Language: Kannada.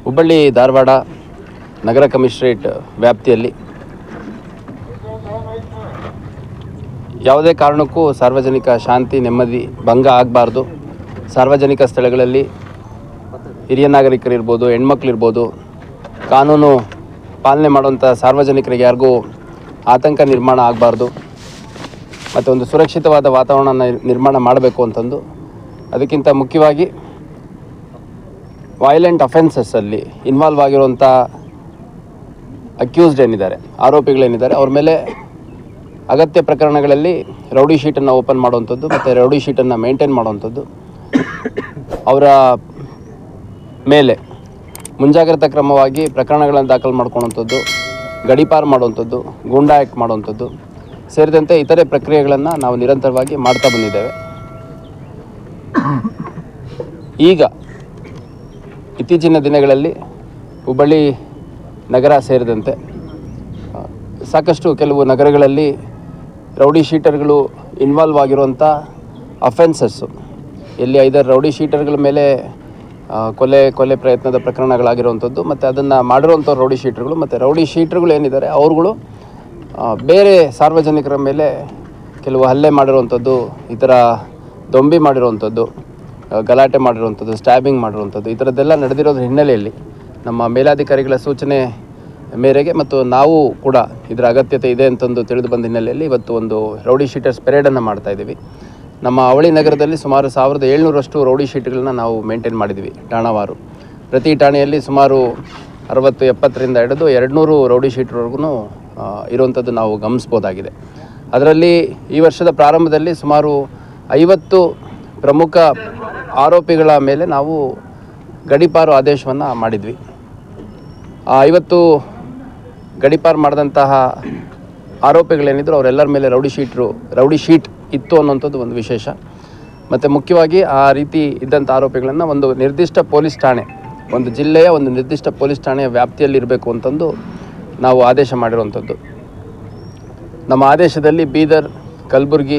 ಹುಬ್ಬಳ್ಳಿ ಧಾರವಾಡ ನಗರ ಕಮಿಷನರೇಟ್ ವ್ಯಾಪ್ತಿಯಲ್ಲಿ ಯಾವುದೇ ಕಾರಣಕ್ಕೂ ಸಾರ್ವಜನಿಕ ಶಾಂತಿ ನೆಮ್ಮದಿ ಭಂಗ ಆಗಬಾರ್ದು. ಸಾರ್ವಜನಿಕ ಸ್ಥಳಗಳಲ್ಲಿ ಹಿರಿಯ ನಾಗರಿಕರಿರ್ಬೋದು, ಹೆಣ್ಮಕ್ಳಿರ್ಬೋದು, ಕಾನೂನು ಪಾಲನೆ ಮಾಡುವಂಥ ಸಾರ್ವಜನಿಕರಿಗೆ ಯಾರಿಗೂ ಆತಂಕ ನಿರ್ಮಾಣ ಆಗಬಾರ್ದು ಮತ್ತು ಒಂದು ಸುರಕ್ಷಿತವಾದ ವಾತಾವರಣ ನಿರ್ಮಾಣ ಮಾಡಬೇಕು ಅಂತಂದು, ಅದಕ್ಕಿಂತ ಮುಖ್ಯವಾಗಿ ವೈಲೆಂಟ್ ಅಫೆನ್ಸಸ್ಸಲ್ಲಿ ಇನ್ವಾಲ್ವ್ ಆಗಿರುವಂಥ ಅಕ್ಯೂಸ್ಡ್ ಏನಿದ್ದಾರೆ, ಆರೋಪಿಗಳೇನಿದ್ದಾರೆ, ಅವ್ರ ಮೇಲೆ ಅಗತ್ಯ ಪ್ರಕರಣಗಳಲ್ಲಿ ರೌಡಿ ಶೀಟನ್ನು ಓಪನ್ ಮಾಡುವಂಥದ್ದು ಮತ್ತು ರೌಡಿ ಶೀಟನ್ನು ಮೇಂಟೈನ್ ಮಾಡುವಂಥದ್ದು, ಅವರ ಮೇಲೆ ಮುಂಜಾಗ್ರತಾ ಕ್ರಮವಾಗಿ ಪ್ರಕರಣಗಳನ್ನು ದಾಖಲು ಮಾಡ್ಕೊಳ್ಳುವಂಥದ್ದು, ಗಡೀಪಾರು ಮಾಡುವಂಥದ್ದು, ಗೂಂಡಾ ಆ್ಯಕ್ಟ್ ಮಾಡುವಂಥದ್ದು ಸೇರಿದಂತೆ ಇತರೆ ಪ್ರಕ್ರಿಯೆಗಳನ್ನು ನಾವು ನಿರಂತರವಾಗಿ ಮಾಡ್ತಾ ಬಂದಿದ್ದೇವೆ. ಈಗ ಇತ್ತೀಚಿನ ದಿನಗಳಲ್ಲಿ ಹುಬ್ಬಳ್ಳಿ ನಗರ ಸೇರಿದಂತೆ ಸಾಕಷ್ಟು ಕೆಲವು ನಗರಗಳಲ್ಲಿ ರೌಡಿ ಶೀಟರ್ಗಳು ಇನ್ವಾಲ್ವ್ ಆಗಿರುವಂಥ ಅಫೆನ್ಸಸ್ಸು, ಎಲ್ಲಿ 5 ರೌಡಿ ಶೀಟರ್ಗಳ ಮೇಲೆ ಕೊಲೆ ಪ್ರಯತ್ನದ ಪ್ರಕರಣಗಳಾಗಿರುವಂಥದ್ದು ಮತ್ತು ಅದನ್ನು ಮಾಡಿರುವಂಥ ರೌಡಿ ಶೀಟರ್ಗಳು ಮತ್ತು ರೌಡಿ ಶೀಟರ್ಗಳು ಏನಿದ್ದಾರೆ ಅವ್ರುಗಳು ಬೇರೆ ಸಾರ್ವಜನಿಕರ ಮೇಲೆ ಕೆಲವು ಹಲ್ಲೆ ಮಾಡಿರುವಂಥದ್ದು, ಈ ಥರ ದೊಂಬಿ ಮಾಡಿರುವಂಥದ್ದು, ಗಲಾಟೆ ಮಾಡಿರುವಂಥದ್ದು, ಸ್ಟ್ಯಾಬಿಂಗ್ ಮಾಡಿರುವಂಥದ್ದು, ಈ ಥರದ್ದೆಲ್ಲ ನಡೆದಿರೋದ್ರ ಹಿನ್ನೆಲೆಯಲ್ಲಿ ನಮ್ಮ ಮೇಲಾಧಿಕಾರಿಗಳ ಸೂಚನೆ ಮೇರೆಗೆ ಮತ್ತು ನಾವು ಕೂಡ ಇದರ ಅಗತ್ಯತೆ ಇದೆ ಅಂತಂದು ತಿಳಿದು ಬಂದ ಹಿನ್ನೆಲೆಯಲ್ಲಿ ಇವತ್ತು ಒಂದು ರೌಡಿ ಶೀಟರ್ಸ್ ಪೆರೇಡನ್ನು ಮಾಡ್ತಾಯಿದ್ದೀವಿ. ನಮ್ಮ ಅವಳಿ ನಗರದಲ್ಲಿ ಸುಮಾರು 1700ರಷ್ಟು ರೌಡಿ ಶೀಟ್ಗಳನ್ನ ನಾವು ಮೇಂಟೈನ್ ಮಾಡಿದ್ವಿ ಠಾಣಾವಾರು. ಪ್ರತಿ ಠಾಣೆಯಲ್ಲಿ ಸುಮಾರು 60-70ರಿಂದ ಹಿಡಿದು 200 ರೌಡಿ ಶೀಟ್ವರೆಗೂ ಇರುವಂಥದ್ದು ನಾವು ಗಮನಿಸ್ಬೋದಾಗಿದೆ. ಅದರಲ್ಲಿ ಈ ವರ್ಷದ ಪ್ರಾರಂಭದಲ್ಲಿ ಸುಮಾರು 50 ಪ್ರಮುಖ ಆರೋಪಿಗಳ ಮೇಲೆ ನಾವು ಗಡೀಪಾರು ಆದೇಶವನ್ನು ಮಾಡಿದ್ವಿ. ಆ 50 ಗಡೀಪಾರು ಮಾಡಿದಂತಹ ಆರೋಪಿಗಳೇನಿದ್ರು ಅವರೆಲ್ಲರ ಮೇಲೆ ರೌಡಿ ಶೀಟ್ ಇತ್ತು ಅನ್ನೋಂಥದ್ದು ಒಂದು ವಿಶೇಷ. ಮತ್ತು ಮುಖ್ಯವಾಗಿ ಆ ರೀತಿ ಇದ್ದಂಥ ಆರೋಪಿಗಳನ್ನು ಒಂದು ನಿರ್ದಿಷ್ಟ ಪೊಲೀಸ್ ಠಾಣೆ, ಒಂದು ಜಿಲ್ಲೆಯ ಒಂದು ನಿರ್ದಿಷ್ಟ ಪೊಲೀಸ್ ಠಾಣೆಯ ವ್ಯಾಪ್ತಿಯಲ್ಲಿರಬೇಕು ಅಂತಂದು ನಾವು ಆದೇಶ ಮಾಡಿರುವಂಥದ್ದು. ನಮ್ಮ ಆದೇಶದಲ್ಲಿ ಬೀದರ್, ಕಲಬುರಗಿ,